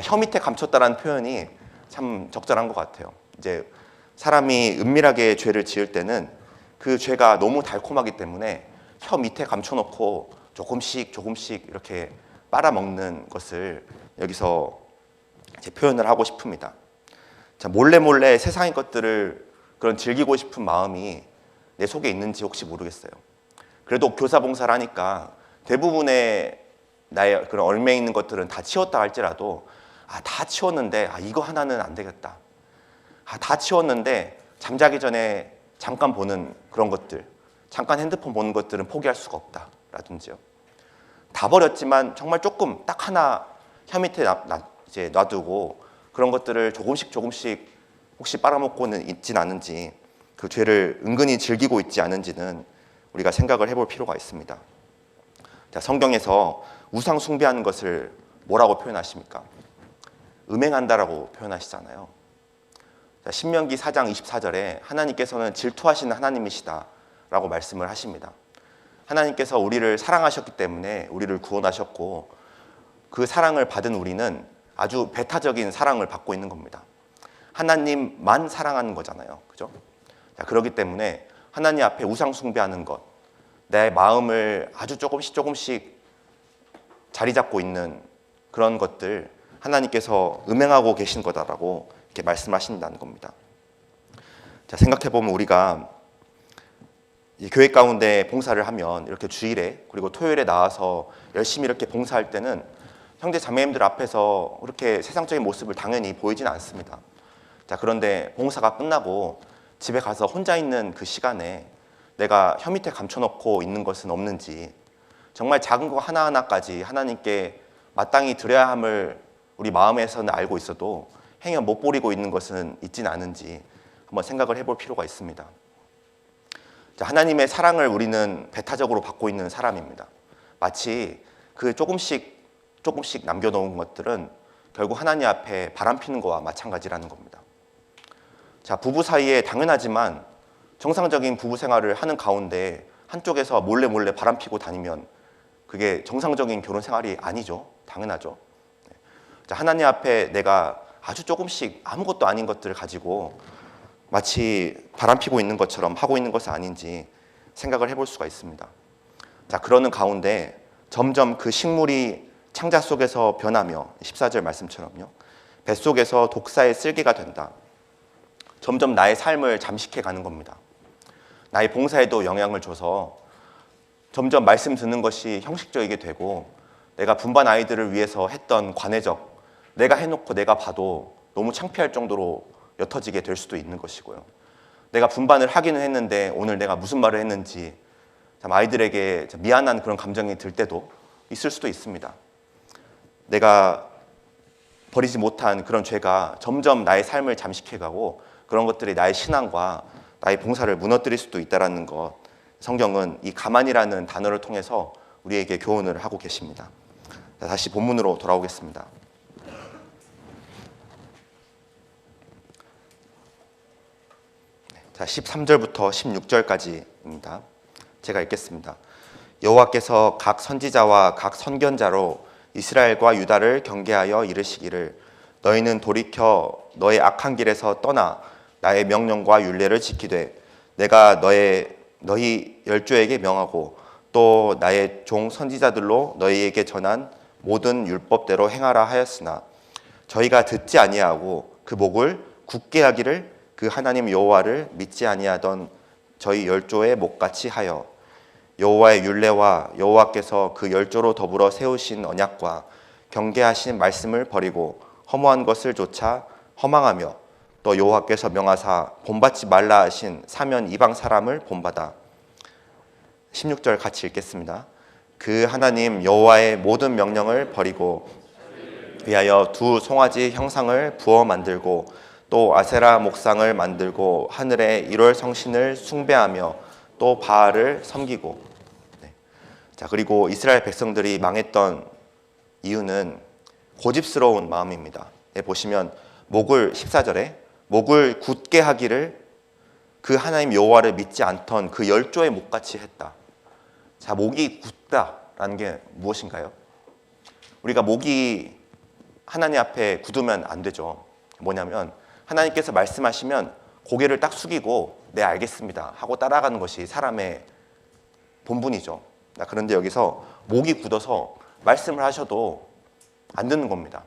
혀 밑에 감췄다라는 표현이 참 적절한 것 같아요. 이제 사람이 은밀하게 죄를 지을 때는 그 죄가 너무 달콤하기 때문에 혀 밑에 감춰놓고 조금씩 이렇게 빨아먹는 것을 여기서 이제 표현을 하고 싶습니다. 자, 몰래 세상의 것들을 그런 즐기고 싶은 마음이 내 속에 있는지 혹시 모르겠어요. 그래도 교사봉사를 하니까 대부분의 나의 그런 얼매에 있는 것들은 다 치웠다 할지라도 다 치웠는데 이거 하나는 안 되겠다. 다 치웠는데 잠자기 전에 잠깐 보는 그런 것들, 잠깐 핸드폰 보는 것들은 포기할 수가 없다라든지요. 다 버렸지만 정말 조금 딱 하나 혀 밑에 이제 놔두고 그런 것들을 조금씩 혹시 빨아먹고는 있진 않은지, 그 죄를 은근히 즐기고 있지 않은지는 우리가 생각을 해볼 필요가 있습니다. 자, 성경에서 우상 숭배하는 것을 뭐라고 표현하십니까? 음행한다라고 표현하시잖아요. 자, 신명기 4장 24절에 하나님께서는 질투하시는 하나님이시다라고 말씀을 하십니다. 하나님께서 우리를 사랑하셨기 때문에 우리를 구원하셨고 그 사랑을 받은 우리는 아주 배타적인 사랑을 받고 있는 겁니다. 하나님만 사랑하는 거잖아요. 그죠? 자, 그렇기 때문에 하나님 앞에 우상 숭배하는 것, 내 마음을 아주 조금씩 자리 잡고 있는 그런 것들 하나님께서 음행하고 계신 거다라고 이렇게 말씀하신다는 겁니다. 자, 생각해 보면 우리가 이 교회 가운데 봉사를 하면 이렇게 주일에 그리고 토요일에 나와서 열심히 이렇게 봉사할 때는 형제 자매님들 앞에서 그렇게 세상적인 모습을 당연히 보이지는 않습니다. 자, 그런데 봉사가 끝나고 집에 가서 혼자 있는 그 시간에 내가 혀 밑에 감춰놓고 있는 것은 없는지, 정말 작은 거 하나하나까지 하나님께 마땅히 드려야 함을 우리 마음에서는 알고 있어도 행여 못 버리고 있는 것은 있진 않은지 한번 생각을 해볼 필요가 있습니다. 하나님의 사랑을 우리는 배타적으로 받고 있는 사람입니다. 마치 그 조금씩 남겨놓은 것들은 결국 하나님 앞에 바람피는 거와 마찬가지라는 겁니다. 자, 부부 사이에 당연하지만 정상적인 부부 생활을 하는 가운데 한쪽에서 몰래 바람피고 다니면 그게 정상적인 결혼 생활이 아니죠. 당연하죠. 자, 하나님 앞에 내가 아주 조금씩 아무것도 아닌 것들을 가지고 마치 바람피고 있는 것처럼 하고 있는 것은 아닌지 생각을 해볼 수가 있습니다. 자, 그러는 가운데 점점 그 식물이 창자 속에서 변하며 14절 말씀처럼요, 뱃속에서 독사의 쓸개가 된다. 점점 나의 삶을 잠식해 가는 겁니다. 나의 봉사에도 영향을 줘서 점점 말씀 듣는 것이 형식적이게 되고, 내가 분반 아이들을 위해서 했던 관해적, 내가 해놓고 내가 봐도 너무 창피할 정도로 옅어지게 될 수도 있는 것이고요. 내가 분반을 하기는 했는데 오늘 내가 무슨 말을 했는지 참 아이들에게 미안한 그런 감정이 들 때도 있을 수도 있습니다. 내가 버리지 못한 그런 죄가 점점 나의 삶을 잠식해가고 그런 것들이 나의 신앙과 나의 봉사를 무너뜨릴 수도 있다는 것, 성경은 이 가만이라는 단어를 통해서 우리에게 교훈을 하고 계십니다. 자, 다시 본문으로 돌아오겠습니다. 자, 13절부터 16절까지입니다. 제가 읽겠습니다. 여호와께서 각 선지자와 각 선견자로 이스라엘과 유다를 경계하여 이르시기를, 너희는 돌이켜 너의 악한 길에서 떠나 나의 명령과 율례를 지키되 내가 너희 열조에게 명하고 또 나의 종 선지자들로 너희에게 전한 모든 율법대로 행하라 하였으나 저희가 듣지 아니하고 그 목을 굳게 하기를 그 하나님 여호와를 믿지 아니하던 저희 열조의 목같이 하여 여호와의 율례와 여호와께서 그 열조로 더불어 세우신 언약과 경계하신 말씀을 버리고 허무한 것을 좇아 허망하며 또 여호와께서 명하사 본받지 말라 하신 사면 이방 사람을 본받아. 16절 같이 읽겠습니다. 그 하나님 여호와의 모든 명령을 버리고 위하여 두 송아지 형상을 부어 만들고 또 아세라 목상을 만들고 하늘의 1월 성신을 숭배하며 또 바알을 섬기고. 자, 그리고 이스라엘 백성들이 망했던 이유는 고집스러운 마음입니다. 보시면 14절에 목을 굳게 하기를 그 하나님 여호와를 믿지 않던 그 열조의 목같이 했다. 자, 목이 굳다라는 게 무엇인가요? 우리가 목이 하나님 앞에 굳으면 안 되죠. 뭐냐면 하나님께서 말씀하시면 고개를 딱 숙이고 네 알겠습니다 하고 따라가는 것이 사람의 본분이죠. 그런데 여기서 목이 굳어서 말씀을 하셔도 안 듣는 겁니다.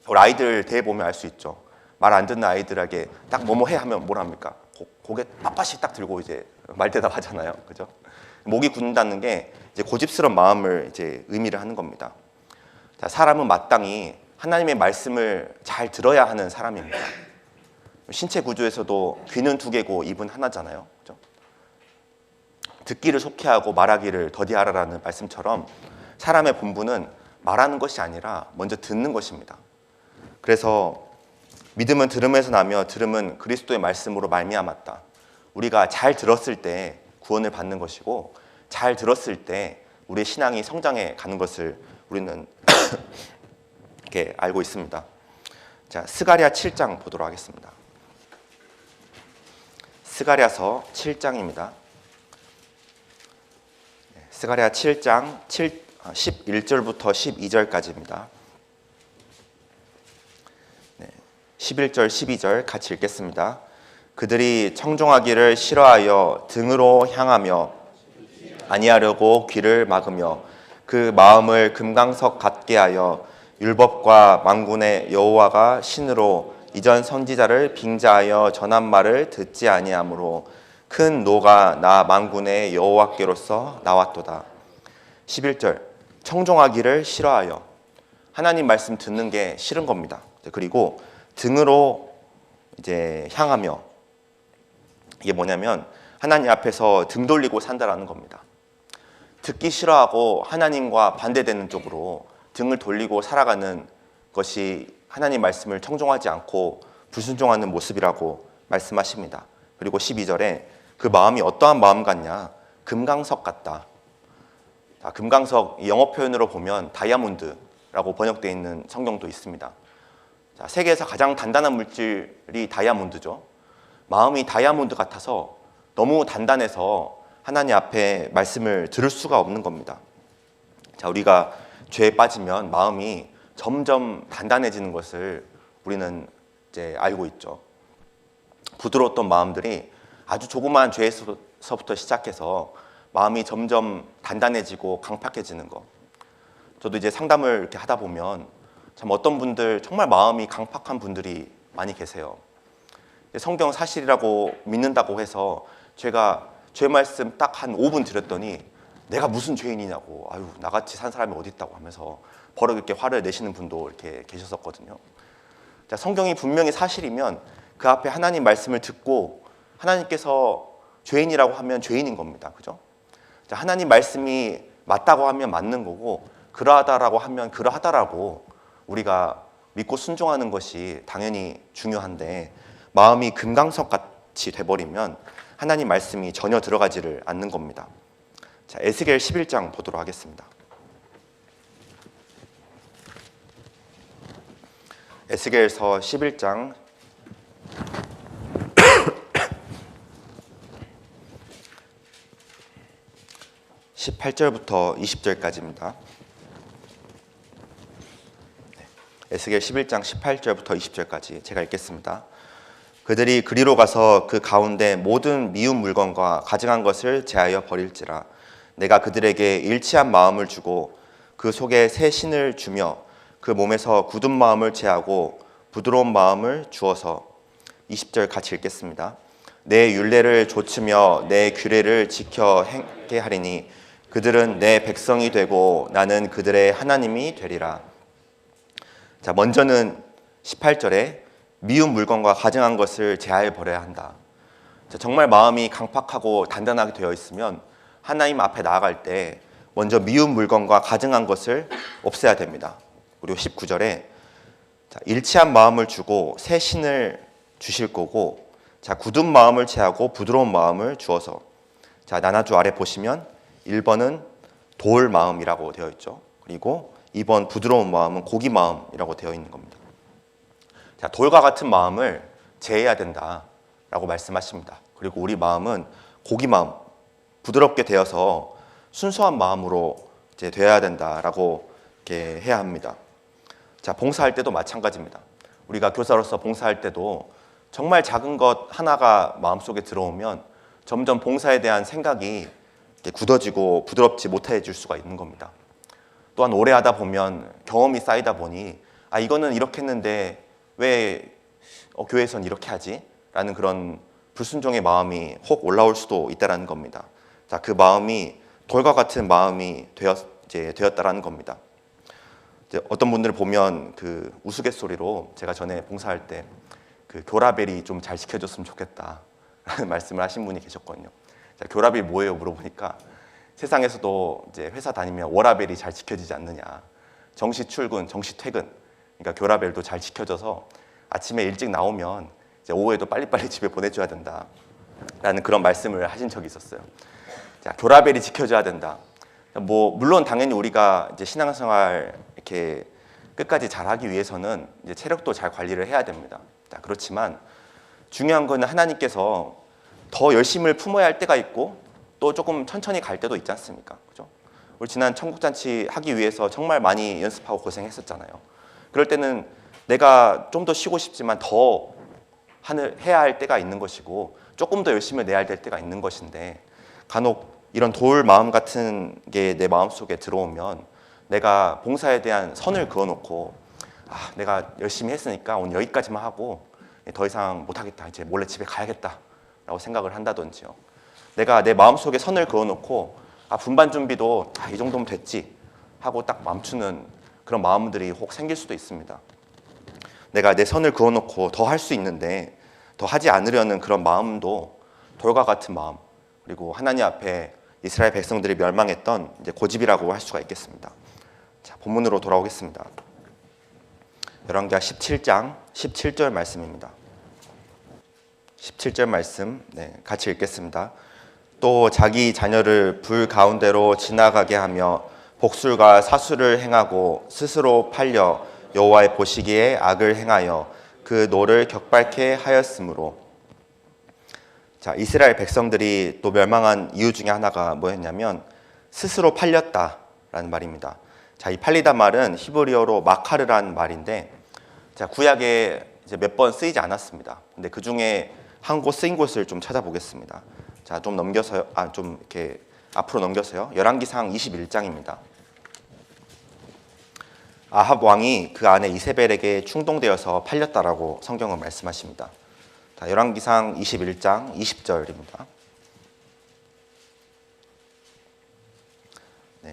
우리 아이들 대해 보면 알 수 있죠. 말 안 듣는 아이들에게 딱 뭐뭐 해 하면 뭘 합니까? 고개 빳빳이 딱 들고 이제 말대답 하잖아요. 그죠? 목이 굳는다는 게 이제 고집스러운 마음을 이제 의미를 하는 겁니다. 자, 사람은 마땅히 하나님의 말씀을 잘 들어야 하는 사람입니다. 신체 구조에서도 귀는 두 개고 입은 하나잖아요. 그죠? 듣기를 속히하고 말하기를 더디하라라는 말씀처럼 사람의 본분은 말하는 것이 아니라 먼저 듣는 것입니다. 그래서 믿음은 들음에서 나며 들음은 그리스도의 말씀으로 말미암았다. 우리가 잘 들었을 때 구원을 받는 것이고 잘 들었을 때 우리의 신앙이 성장해 가는 것을 우리는 이렇게 알고 있습니다. 자, 스가랴 7장 보도록 하겠습니다. 스가랴서 7장입니다. 스가랴 7장 11절부터 12절까지입니다. 11절 12절 같이 읽겠습니다. 그들이 청종하기를 싫어하여 등으로 향하며 아니하려고 귀를 막으며 그 마음을 금강석 같게 하여 율법과 만군의 여호와가 신으로 이전 선지자를 빙자하여 전한 말을 듣지 아니하므로 큰 노가 나 만군의 여호와께로서 나왔도다. 11절 청종하기를 싫어하여, 하나님 말씀 듣는 게 싫은 겁니다. 그리고 등으로 이제 향하며, 이게 뭐냐면 하나님 앞에서 등 돌리고 산다라는 겁니다. 듣기 싫어하고 하나님과 반대되는 쪽으로 등을 돌리고 살아가는 것이 하나님 말씀을 청종하지 않고 불순종하는 모습이라고 말씀하십니다. 그리고 12절에 그 마음이 어떠한 마음 같냐? 금강석 같다. 금강석, 영어 표현으로 보면 다이아몬드라고 번역되어 있는 성경도 있습니다. 세계에서 가장 단단한 물질이 다이아몬드죠. 마음이 다이아몬드 같아서 너무 단단해서 하나님 앞에 말씀을 들을 수가 없는 겁니다. 우리가 죄에 빠지면 마음이 점점 단단해지는 것을 우리는 이제 알고 있죠. 부드러웠던 마음들이 아주 조그마한 죄에서부터 시작해서 마음이 점점 단단해지고 강팍해지는 거. 저도 이제 상담을 이렇게 하다 보면 참 어떤 분들 정말 마음이 강팍한 분들이 많이 계세요. 성경 사실이라고 믿는다고 해서 제가 죄 말씀 딱 한 5분 드렸더니 내가 무슨 죄인이냐고, 아유 나같이 산 사람이 어디 있다고 하면서 버럭 이렇게 화를 내시는 분도 이렇게 계셨었거든요. 성경이 분명히 사실이면 그 앞에 하나님 말씀을 듣고 하나님께서 죄인이라고 하면 죄인인 겁니다. 그죠? 하나님 말씀이 맞다고 하면 맞는 거고 그러하다라고 하면 그러하다라고 우리가 믿고 순종하는 것이 당연히 중요한데, 마음이 금강석 같이 돼버리면 하나님 말씀이 전혀 들어가지를 않는 겁니다. 에스겔 11장 보도록 하겠습니다. 에스겔서 11장 18절부터 20절까지입니다. 에스겔 11장 18절부터 20절까지 제가 읽겠습니다. 그들이 그리로 가서 그 가운데 모든 미운 물건과 가증한 것을 제하여 버릴지라. 내가 그들에게 일치한 마음을 주고 그 속에 새 신을 주며 그 몸에서 굳은 마음을 제하고 부드러운 마음을 주어서. 20절 같이 읽겠습니다. 내 율례를 좇으며 내 규례를 지켜 행하게 하리니 그들은 내 백성이 되고 나는 그들의 하나님이 되리라. 먼저는 18절에 미운 물건과 가증한 것을 제하여 버려야 한다. 정말 마음이 강팍하고 단단하게 되어 있으면 하나님 앞에 나아갈 때 먼저 미운 물건과 가증한 것을 없애야 됩니다. 그리고 19절에 일치한 마음을 주고 새 신을 주실 거고, 굳은 마음을 제하고 부드러운 마음을 주어서. 나눠주 아래 보시면 1번은 돌 마음이라고 되어 있죠. 그리고 2번 부드러운 마음은 고기 마음이라고 되어 있는 겁니다. 돌과 같은 마음을 제해야 된다라고 말씀하십니다. 그리고 우리 마음은 고기 마음, 부드럽게 되어서 순수한 마음으로 이제 되어야 된다라고 이렇게 해야 합니다. 봉사할 때도 마찬가지입니다. 우리가 교사로서 봉사할 때도 정말 작은 것 하나가 마음속에 들어오면 점점 봉사에 대한 생각이 굳어지고 부드럽지 못해질 수가 있는 겁니다. 또한 오래 하다 보면 경험이 쌓이다 보니 이거는 이렇게 했는데 왜 교회에선 이렇게 하지? 라는 그런 불순종의 마음이 혹 올라올 수도 있다는 겁니다. 그 마음이 돌과 같은 마음이 되었다라는 겁니다. 어떤 분들을 보면 그 우스갯소리로 제가 전에 봉사할 때 그 교라벨이 좀 잘 지켜줬으면 좋겠다 라는 말씀을 하신 분이 계셨거든요. 교라벨이 뭐예요? 물어보니까 세상에서도 이제 회사 다니면 워라벨이 잘 지켜지지 않느냐, 정시 출근, 정시 퇴근, 그러니까 교라벨도 잘 지켜져서 아침에 일찍 나오면 이제 오후에도 빨리빨리 집에 보내줘야 된다라는 그런 말씀을 하신 적이 있었어요. 교라벨이 지켜져야 된다. 물론 당연히 우리가 이제 신앙생활 이렇게 끝까지 잘하기 위해서는 이제 체력도 잘 관리를 해야 됩니다. 그렇지만 중요한 거는 하나님께서 더 열심을 품어야 할 때가 있고 또 조금 천천히 갈 때도 있지 않습니까? 그죠? 우리 지난 천국잔치 하기 위해서 정말 많이 연습하고 고생했었잖아요. 그럴 때는 내가 좀 더 쉬고 싶지만 더 해야 할 때가 있는 것이고 조금 더 열심히 내야 될 때가 있는 것인데, 간혹 이런 돌 마음 같은 게 내 마음속에 들어오면 내가 봉사에 대한 선을 그어놓고 내가 열심히 했으니까 오늘 여기까지만 하고 더 이상 못하겠다, 이제 몰래 집에 가야겠다 라고 생각을 한다든지요. 내가 내 마음속에 선을 그어놓고 분반 준비도 이 정도면 됐지 하고 딱 멈추는 그런 마음들이 혹 생길 수도 있습니다. 내가 내 선을 그어놓고 더 할 수 있는데 더 하지 않으려는 그런 마음도 돌과 같은 마음, 그리고 하나님 앞에 이스라엘 백성들이 멸망했던 이제 고집이라고 할 수가 있겠습니다. 자, 본문으로 돌아오겠습니다. 열왕기하 17장 17절 말씀입니다. 17절 말씀 같이 읽겠습니다. 또 자기 자녀를 불 가운데로 지나가게 하며 복술과 사수를 행하고 스스로 팔려 여호와의 보시기에 악을 행하여 그 노를 격발케 하였으므로. 자, 이스라엘 백성들이 또 멸망한 이유 중에 하나가 뭐였냐면 스스로 팔렸다라는 말입니다. 자, 이 팔리다 말은 히브리어로 마카르라는 말인데, 자, 구약에 이제 몇 번 쓰이지 않았습니다. 근데 그 중에 한 곳 쓰인 곳을 좀 찾아보겠습니다. 자, 좀 넘겨서요. 좀 이렇게 앞으로 넘겨서요. 열왕기상 21장입니다. 아합 왕이 그 아내 이세벨에게 충동되어서 팔렸다라고 성경은 말씀하십니다. 자, 열왕기상 21장 20절입니다.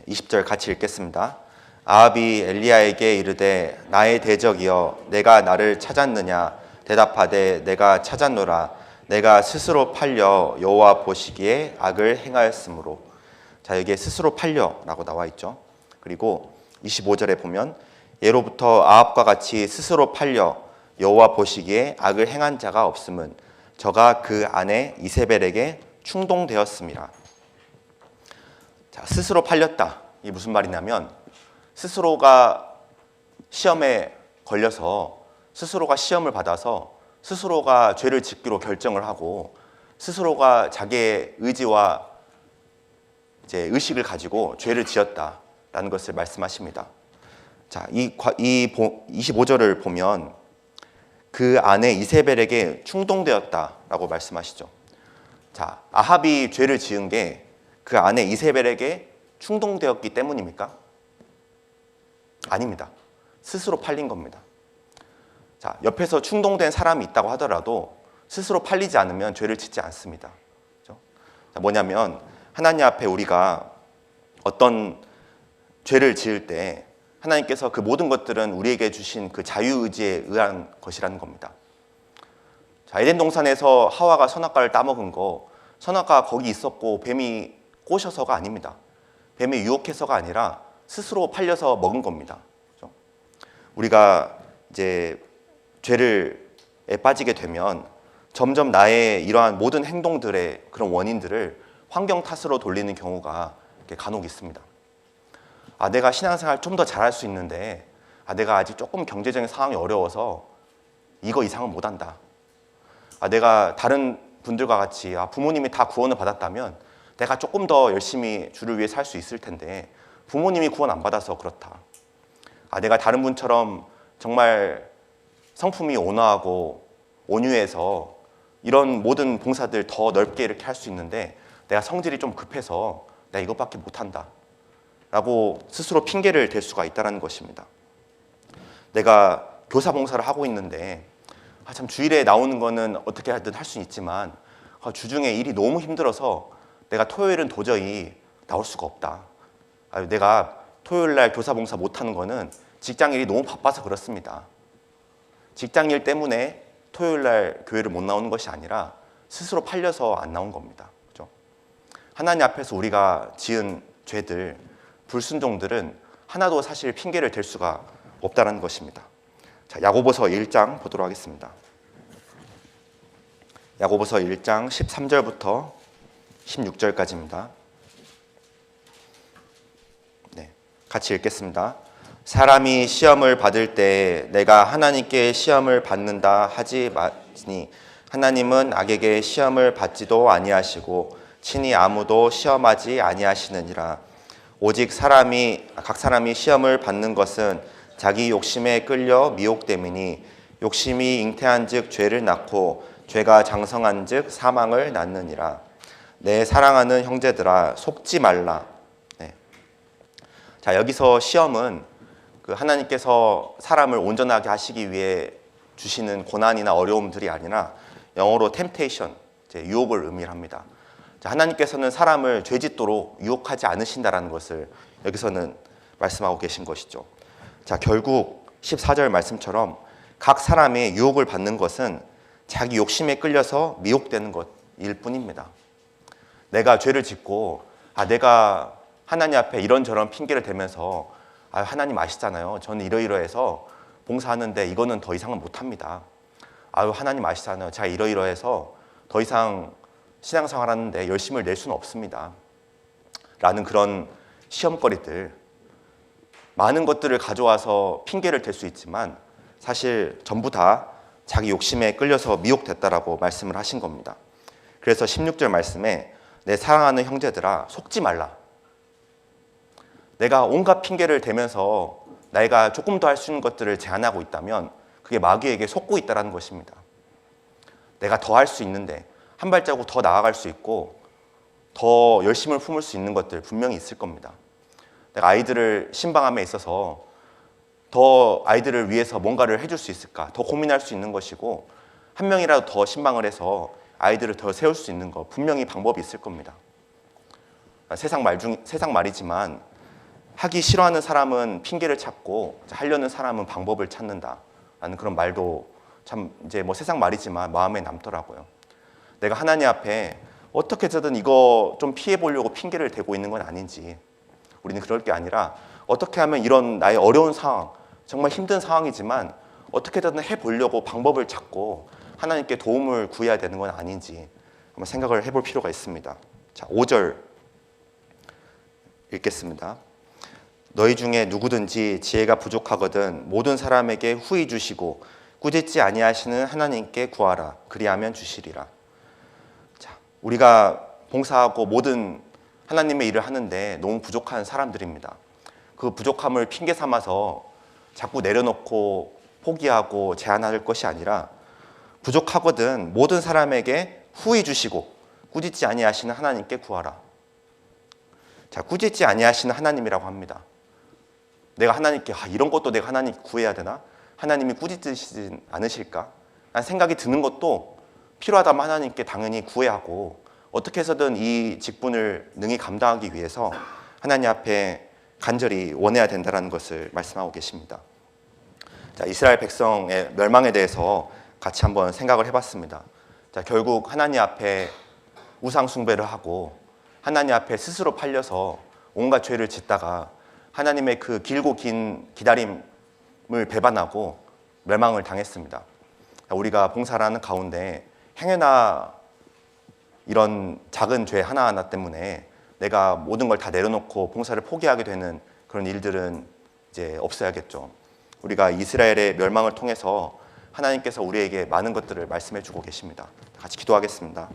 20절 같이 읽겠습니다. 아합이 엘리야에게 이르되 나의 대적이여 내가 나를 찾았느냐 대답하되 내가 찾았노라 내가 스스로 팔려 여호와 보시기에 악을 행하였으므로. 자, 여기에 스스로 팔려라고 나와 있죠. 그리고 25절에 보면 예로부터 아합과 같이 스스로 팔려 여호와 보시기에 악을 행한 자가 없음은 저가 그 아내 이세벨에게 충동되었습니다. 자, 스스로 팔렸다. 이게 무슨 말이냐면 스스로가 시험에 걸려서 스스로가 시험을 받아서 스스로가 죄를 짓기로 결정을 하고 스스로가 자기의 의지와 이제 의식을 가지고 죄를 지었다라는 것을 말씀하십니다. 자, 이 25절을 보면 그 아내 이세벨에게 충동되었다라고 말씀하시죠. 자, 아합이 죄를 지은 게 그 아내 이세벨에게 충동되었기 때문입니까? 아닙니다. 스스로 팔린 겁니다. 자, 옆에서 충동된 사람이 있다고 하더라도 스스로 팔리지 않으면 죄를 짓지 않습니다. 그렇죠? 자, 뭐냐면 하나님 앞에 우리가 어떤 죄를 지을 때 하나님께서 그 모든 것들은 우리에게 주신 그 자유의지에 의한 것이라는 겁니다. 자, 에덴 동산에서 하와가 선악과를 따먹은 거, 선악과가 거기 있었고 뱀이 꼬셔서가 아닙니다. 뱀이 유혹해서가 아니라 스스로 팔려서 먹은 겁니다. 그렇죠? 우리가 이제 죄에 빠지게 되면 점점 나의 이러한 모든 행동들의 그런 원인들을 환경 탓으로 돌리는 경우가 간혹 있습니다. 내가 신앙생활 좀 더 잘할 수 있는데 내가 아직 조금 경제적인 상황이 어려워서 이거 이상은 못한다. 내가 다른 분들과 같이 부모님이 다 구원을 받았다면 내가 조금 더 열심히 주를 위해 살 수 있을 텐데 부모님이 구원 안 받아서 그렇다. 내가 다른 분처럼 정말 성품이 온화하고 온유해서 이런 모든 봉사들 더 넓게 이렇게 할 수 있는데 내가 성질이 좀 급해서 내가 이것밖에 못한다 라고 스스로 핑계를 댈 수가 있다는 것입니다. 내가 교사 봉사를 하고 있는데 참 주일에 나오는 거는 어떻게 하든 할 수는 있지만 주중에 일이 너무 힘들어서 내가 토요일은 도저히 나올 수가 없다. 내가 토요일날 교사 봉사 못하는 거는 직장일이 너무 바빠서 그렇습니다. 직장일 때문에 토요일날 교회를 못 나오는 것이 아니라 스스로 팔려서 안 나온 겁니다. 그렇죠? 하나님 앞에서 우리가 지은 죄들, 불순종들은 하나도 사실 핑계를 댈 수가 없다는 것입니다. 자, 야고보서 1장 보도록 하겠습니다. 야고보서 1장 13절부터 16절까지입니다. 같이 읽겠습니다. 사람이 시험을 받을 때 내가 하나님께 시험을 받는다 하지 마니 하나님은 악에게 시험을 받지도 아니하시고 친히 아무도 시험하지 아니하시느니라. 오직 각 사람이 시험을 받는 것은 자기 욕심에 끌려 미혹됨이니 욕심이 잉태한즉 죄를 낳고 죄가 장성한즉 사망을 낳느니라. 내 사랑하는 형제들아 속지 말라. 자, 여기서 시험은 하나님께서 사람을 온전하게 하시기 위해 주시는 고난이나 어려움들이 아니라 영어로 temptation, 유혹을 의미합니다. 자, 하나님께서는 사람을 죄짓도록 유혹하지 않으신다라는 것을 여기서는 말씀하고 계신 것이죠. 자, 결국 14절 말씀처럼 각 사람의 유혹을 받는 것은 자기 욕심에 끌려서 미혹되는 것, 일 뿐입니다. 내가 죄를 짓고 내가 하나님 앞에 이런저런 핑계를 대면서 하나님 아시잖아요. 저는 이러이러해서 봉사하는데 이거는 더 이상은 못합니다. 하나님 아시잖아요. 제가 이러이러해서 더 이상 신앙생활 하는데 열심을 낼 수는 없습니다. 라는 그런 시험거리들, 많은 것들을 가져와서 핑계를 댈 수 있지만 사실 전부 다 자기 욕심에 끌려서 미혹됐다라고 말씀을 하신 겁니다. 그래서 16절 말씀에 내 사랑하는 형제들아 속지 말라. 내가 온갖 핑계를 대면서 내가 조금 더 할 수 있는 것들을 제한하고 있다면 그게 마귀에게 속고 있다는 것입니다. 내가 더 할 수 있는데 한 발자국 더 나아갈 수 있고 더 열심을 품을 수 있는 것들 분명히 있을 겁니다. 내가 아이들을 신방함에 있어서 더 아이들을 위해서 뭔가를 해줄 수 있을까? 더 고민할 수 있는 것이고 한 명이라도 더 신방을 해서 아이들을 더 세울 수 있는 것 분명히 방법이 있을 겁니다. 세상 말이지만 하기 싫어하는 사람은 핑계를 찾고 하려는 사람은 방법을 찾는다라는 그런 말도 참 이제 뭐 세상 말이지만 마음에 남더라고요. 내가 하나님 앞에 어떻게 해서든 이거 좀 피해 보려고 핑계를 대고 있는 건 아닌지, 우리는 그럴 게 아니라 어떻게 하면 이런 나의 어려운 상황, 정말 힘든 상황이지만 어떻게든 해보려고 방법을 찾고 하나님께 도움을 구해야 되는 건 아닌지 한번 생각을 해볼 필요가 있습니다. 자, 5절 읽겠습니다. 너희 중에 누구든지 지혜가 부족하거든 모든 사람에게 후히 주시고 꾸짖지 아니하시는 하나님께 구하라. 그리하면 주시리라. 자, 우리가 봉사하고 모든 하나님의 일을 하는데 너무 부족한 사람들입니다. 그 부족함을 핑계 삼아서 자꾸 내려놓고 포기하고 제한할 것이 아니라 부족하거든 모든 사람에게 후히 주시고 꾸짖지 아니하시는 하나님께 구하라. 자, 꾸짖지 아니하시는 하나님이라고 합니다. 내가 하나님께 이런 것도 내가 하나님 구해야 되나? 하나님이 꾸짖으시진 않으실까? 라는 생각이 드는 것도 필요하다면 하나님께 당연히 구해야 하고 어떻게 해서든 이 직분을 능히 감당하기 위해서 하나님 앞에 간절히 원해야 된다는 것을 말씀하고 계십니다. 자, 이스라엘 백성의 멸망에 대해서 같이 한번 생각을 해봤습니다. 자, 결국 하나님 앞에 우상 숭배를 하고 하나님 앞에 스스로 팔려서 온갖 죄를 짓다가 하나님의 그 길고 긴 기다림을 배반하고 멸망을 당했습니다. 우리가 봉사를 하는 가운데 행여나 이런 작은 죄 하나하나 때문에 내가 모든 걸 다 내려놓고 봉사를 포기하게 되는 그런 일들은 이제 없어야겠죠. 우리가 이스라엘의 멸망을 통해서 하나님께서 우리에게 많은 것들을 말씀해 주고 계십니다. 같이 기도하겠습니다.